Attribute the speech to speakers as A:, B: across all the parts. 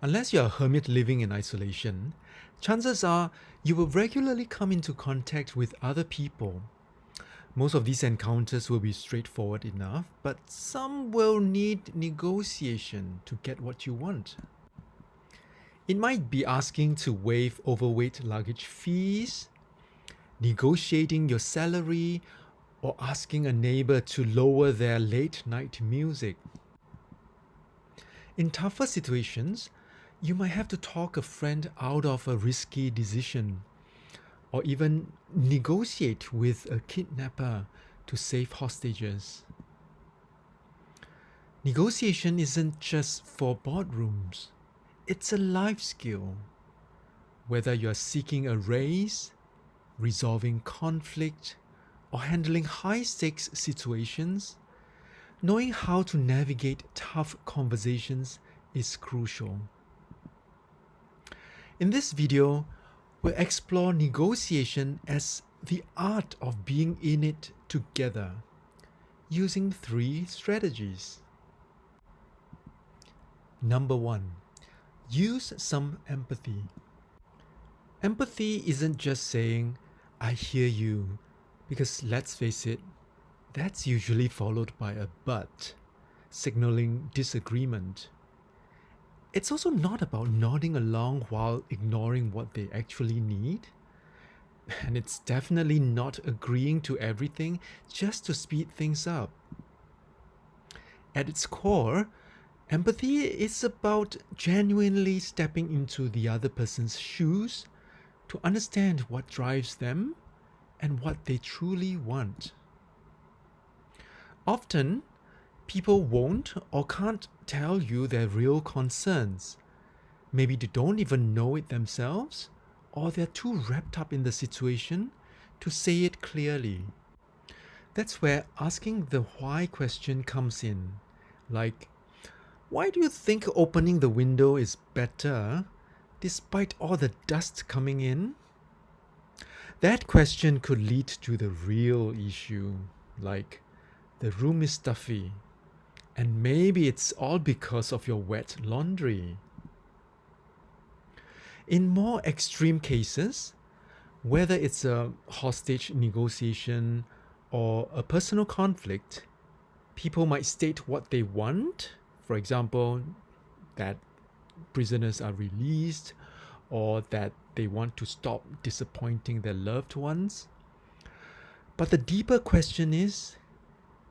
A: Unless you're a hermit living in isolation, chances are you will regularly come into contact with other people. Most of these encounters will be straightforward enough, but some will need negotiation to get what you want. It might be asking to waive overweight luggage fees, negotiating your salary, or asking a neighbor to lower their late night music. In tougher situations, you might have to talk a friend out of a risky decision, or even negotiate with a kidnapper to save hostages. Negotiation isn't just for boardrooms, it's a life skill. Whether you're seeking a raise, resolving conflict, or handling high stakes situations, knowing how to navigate tough conversations is crucial. In this video, we'll explore negotiation as the art of being in it together, using 3 strategies. Number 1, use some empathy. Empathy isn't just saying, "I hear you," because let's face it, that's usually followed by a but, signaling disagreement. It's also not about nodding along while ignoring what they actually need. And it's definitely not agreeing to everything just to speed things up. At its core, empathy is about genuinely stepping into the other person's shoes to understand what drives them and what they truly want. Often, people won't or can't tell you their real concerns. Maybe they don't even know it themselves, or they're too wrapped up in the situation to say it clearly. That's where asking the why question comes in. Like, why do you think opening the window is better despite all the dust coming in? That question could lead to the real issue, like, the room is stuffy, and maybe it's all because of your wet laundry. In more extreme cases, whether it's a hostage negotiation or a personal conflict, people might state what they want. For example, that prisoners are released, or that they want to stop disappointing their loved ones. But the deeper question is,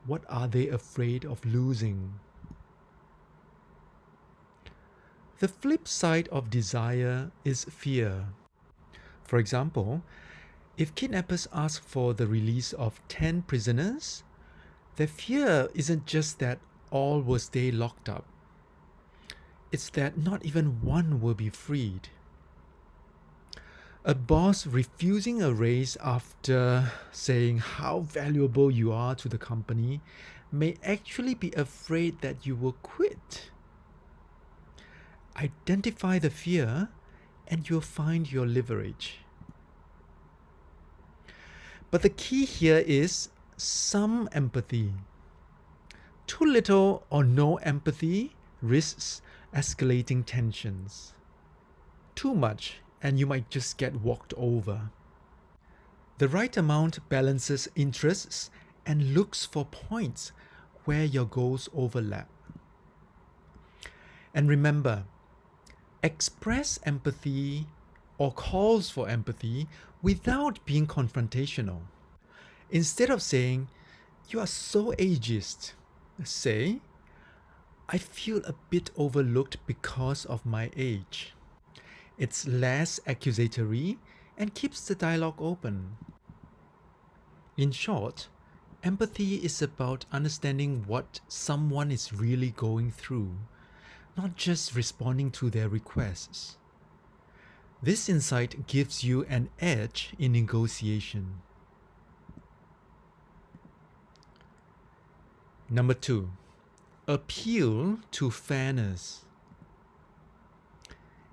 A: what are they afraid of losing? The flip side of desire is fear. For example, if kidnappers ask for the release of 10 prisoners, their fear isn't just that all will stay locked up. It's that not even one will be freed. A boss refusing a raise after saying how valuable you are to the company may actually be afraid that you will quit. Identify the fear and you'll find your leverage. But the key here is some empathy. Too little or no empathy risks escalating tensions. Too much, and you might just get walked over. The right amount balances interests and looks for points where your goals overlap. And remember, express empathy or calls for empathy without being confrontational. Instead of saying, "You are so ageist," say, "I feel a bit overlooked because of my age." It's less accusatory and keeps the dialogue open. In short, empathy is about understanding what someone is really going through, not just responding to their requests. This insight gives you an edge in negotiation. Number 2, appeal to fairness.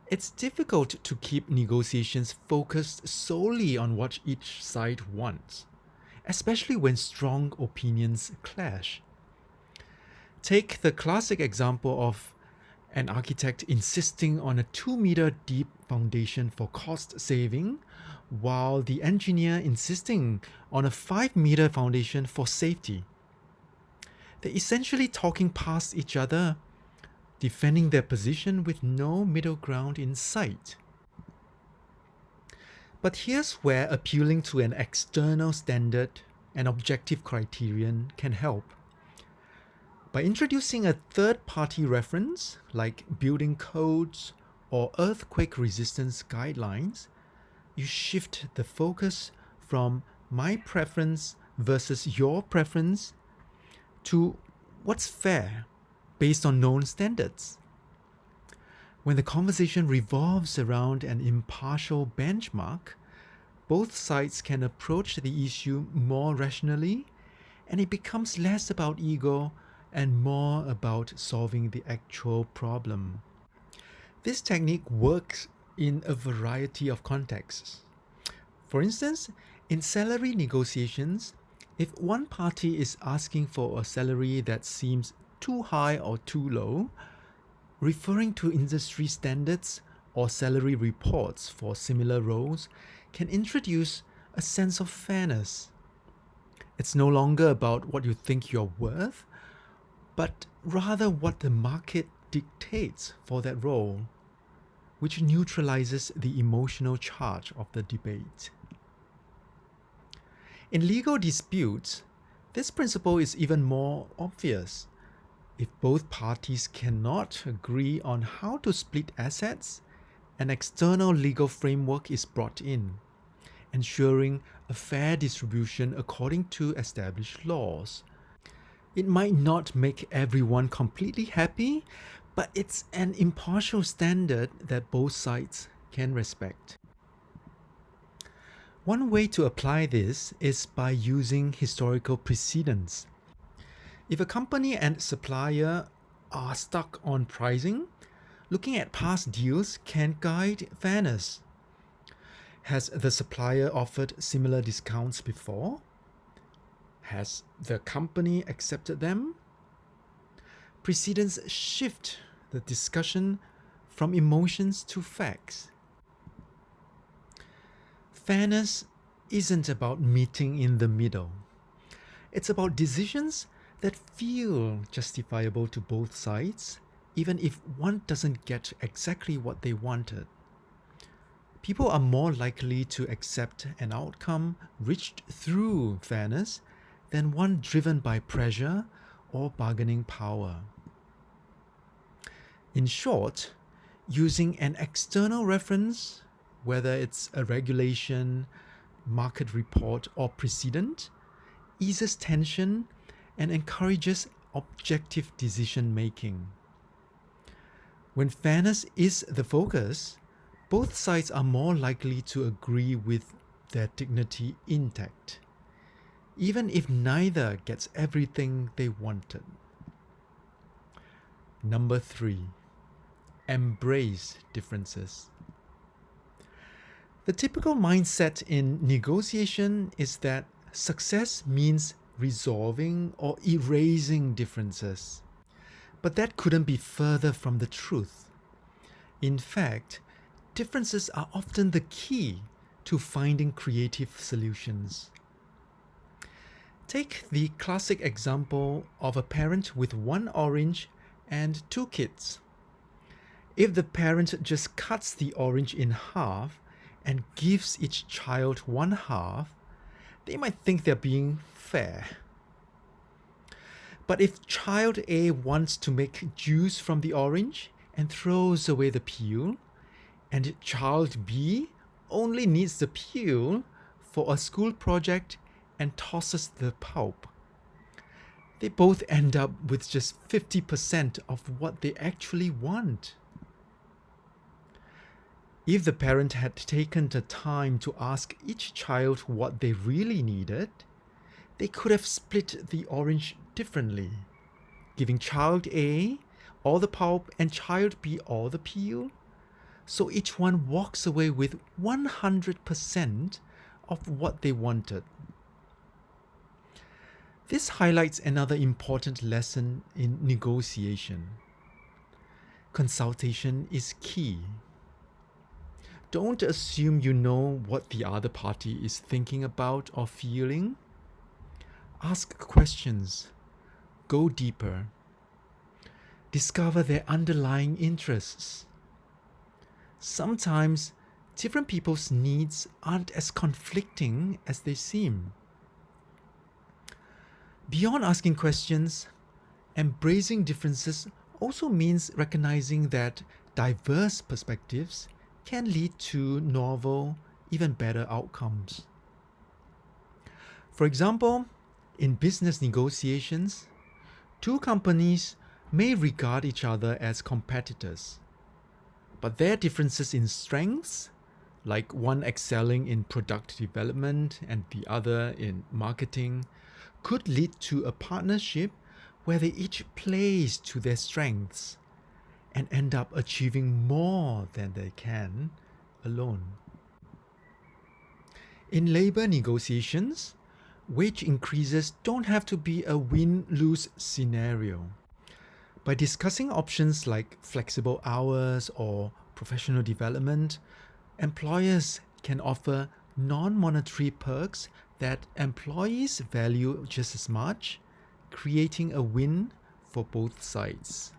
A: It's difficult to keep negotiations focused solely on what each side wants, especially when strong opinions clash. Take the classic example of An architect insisting on a 2-meter deep foundation for cost saving, while the engineer insisting on a 5-meter foundation for safety. They're essentially talking past each other, defending their position with no middle ground in sight. But here's where appealing to an external standard and objective criterion can help. By introducing a third-party reference, like building codes or earthquake resistance guidelines, you shift the focus from my preference versus your preference to what's fair based on known standards. When the conversation revolves around an impartial benchmark, both sides can approach the issue more rationally, and it becomes less about ego and more about solving the actual problem. This technique works in a variety of contexts. For instance, in salary negotiations, if one party is asking for a salary that seems too high or too low, referring to industry standards or salary reports for similar roles can introduce a sense of fairness. It's no longer about what you think you're worth, but rather what the market dictates for that role, which neutralizes the emotional charge of the debate. In legal disputes, this principle is even more obvious. If both parties cannot agree on how to split assets, an external legal framework is brought in, ensuring a fair distribution according to established laws. It might not make everyone completely happy, but it's an impartial standard that both sides can respect. One way to apply this is by using historical precedents. If a company and supplier are stuck on pricing, looking at past deals can guide fairness. Has the supplier offered similar discounts before? Has the company accepted them? Precedents shift the discussion from emotions to facts. Fairness isn't about meeting in the middle. It's about decisions that feel justifiable to both sides, even if one doesn't get exactly what they wanted. People are more likely to accept an outcome reached through fairness than one driven by pressure or bargaining power. In short, using an external reference, whether it's a regulation, market report, or precedent, eases tension and encourages objective decision making. When fairness is the focus, both sides are more likely to agree with their dignity intact, even if neither gets everything they wanted. Number 3, embrace differences. The typical mindset in negotiation is that success means resolving or erasing differences. But that couldn't be further from the truth. In fact, differences are often the key to finding creative solutions. Take the classic example of a parent with one orange and 2 kids. If the parent just cuts the orange in half and gives each child one half, they might think they're being fair. But if child A wants to make juice from the orange and throws away the peel, and child B only needs the peel for a school project and tosses the pulp, they both end up with just 50% of what they actually want. If the parent had taken the time to ask each child what they really needed, they could have split the orange differently, giving child A all the pulp and child B all the peel, so each one walks away with 100% of what they wanted. This highlights another important lesson in negotiation. consultation is key. Don't assume you know what the other party is thinking about or feeling. Ask questions. Go deeper. Discover their underlying interests. Sometimes different people's needs aren't as conflicting as they seem. Beyond asking questions, embracing differences also means recognizing that diverse perspectives can lead to novel, even better outcomes. For example, in business negotiations, two companies may regard each other as competitors, but their differences in strengths, like one excelling in product development and the other in marketing, could lead to a partnership where they each plays to their strengths and end up achieving more than they can alone. In labor negotiations, wage increases don't have to be a win-lose scenario. By discussing options like flexible hours or professional development, employers can offer non-monetary perks that employees value just as much, creating a win for both sides.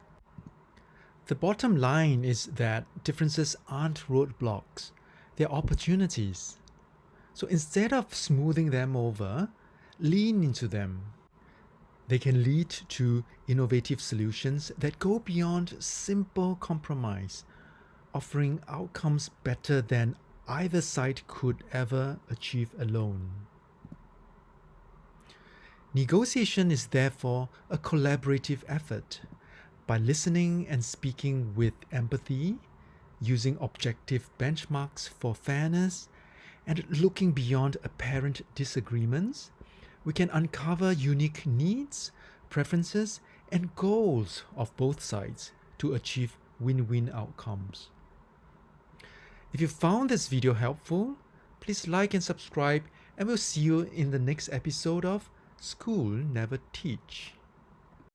A: The bottom line is that differences aren't roadblocks, they're opportunities. So instead of smoothing them over, lean into them. They can lead to innovative solutions that go beyond simple compromise, offering outcomes better than either side could ever achieve alone. Negotiation is therefore a collaborative effort. By listening and speaking with empathy, using objective benchmarks for fairness, and looking beyond apparent disagreements, we can uncover unique needs, preferences, and goals of both sides to achieve win-win outcomes. If you found this video helpful, please like and subscribe, and we'll see you in the next episode of School Never Teach.